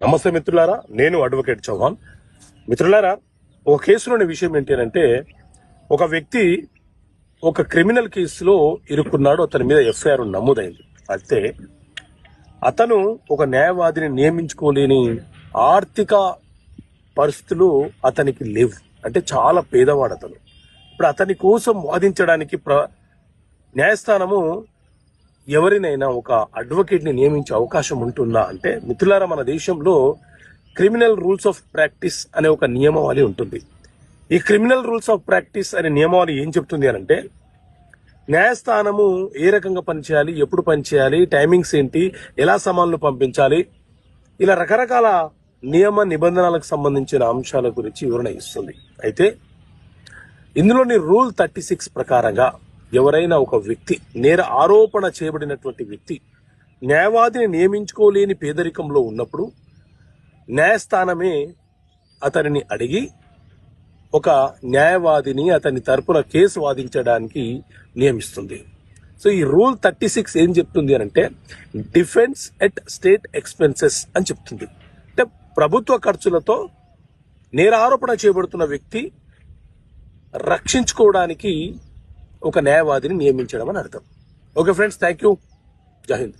నమస్తే మిత్రులారా, నేను అడ్వకేట్ చౌహాన్. మిత్రులారా, ఒక కేసులోని విషయం ఏంటి అంటే, ఒక వ్యక్తి ఒక క్రిమినల్ కేసులో ఇరుక్కున్నాడు. అతని మీద ఎఫ్ఐఆర్ నమోదైంది. అయితే అతను ఒక న్యాయవాదిని నియమించుకోలేని ఆర్థిక పరిస్థితులు అతనికి లేవు. అంటే చాలా పేదవాడు అతను. ఇప్పుడు అతని కోసం వాదించడానికి న్యాయస్థానము ఎవరినైనా ఒక అడ్వకేట్ ని నియమించే అవకాశం ఉంటుందా అంటే, మిత్రులారా, మన దేశంలో క్రిమినల్ రూల్స్ ఆఫ్ ప్రాక్టీస్ అనే ఒక నియమావళి ఉంటుంది. ఈ క్రిమినల్ రూల్స్ ఆఫ్ ప్రాక్టీస్ అనే నియమావళి ఏం చెప్తుంది అంటే, న్యాయస్థానము ఏ రకంగా పనిచేయాలి, ఎప్పుడు పనిచేయాలి, టైమింగ్స్ ఏంటి, ఎలా సమన్లు పంపించాలి, ఇలా రకరకాల నియమ నిబంధనలకు సంబంధించిన అంశాల గురించి వివరణ ఇస్తుంది. అయితే ఇందులోని రూల్ 36 ప్రకారంగా ఎవరైనా ఒక వ్యక్తి, నేర ఆరోపణ చేయబడినటువంటి వ్యక్తి న్యాయవాదిని నియమించుకోలేని పేదరికంలో ఉన్నప్పుడు న్యాయస్థానమే అతనిని అడిగి ఒక న్యాయవాదిని అతని తరపున కేసు వాదించడానికి నియమిస్తుంది. సో ఈ రూల్ 36 ఏం చెప్తుంది అంటే, డిఫెన్స్ ఎట్ స్టేట్ ఎక్స్పెన్సెస్ అని చెప్తుంది. అంటే ప్రభుత్వ ఖర్చులతో నేర ఆరోపణ చేయబడుతున్న వ్యక్తి రక్షించుకోవడానికి ఒక న్యాయవాదిని నియమించడం అని అర్థం. Okay friends, thank you. జై హింద్.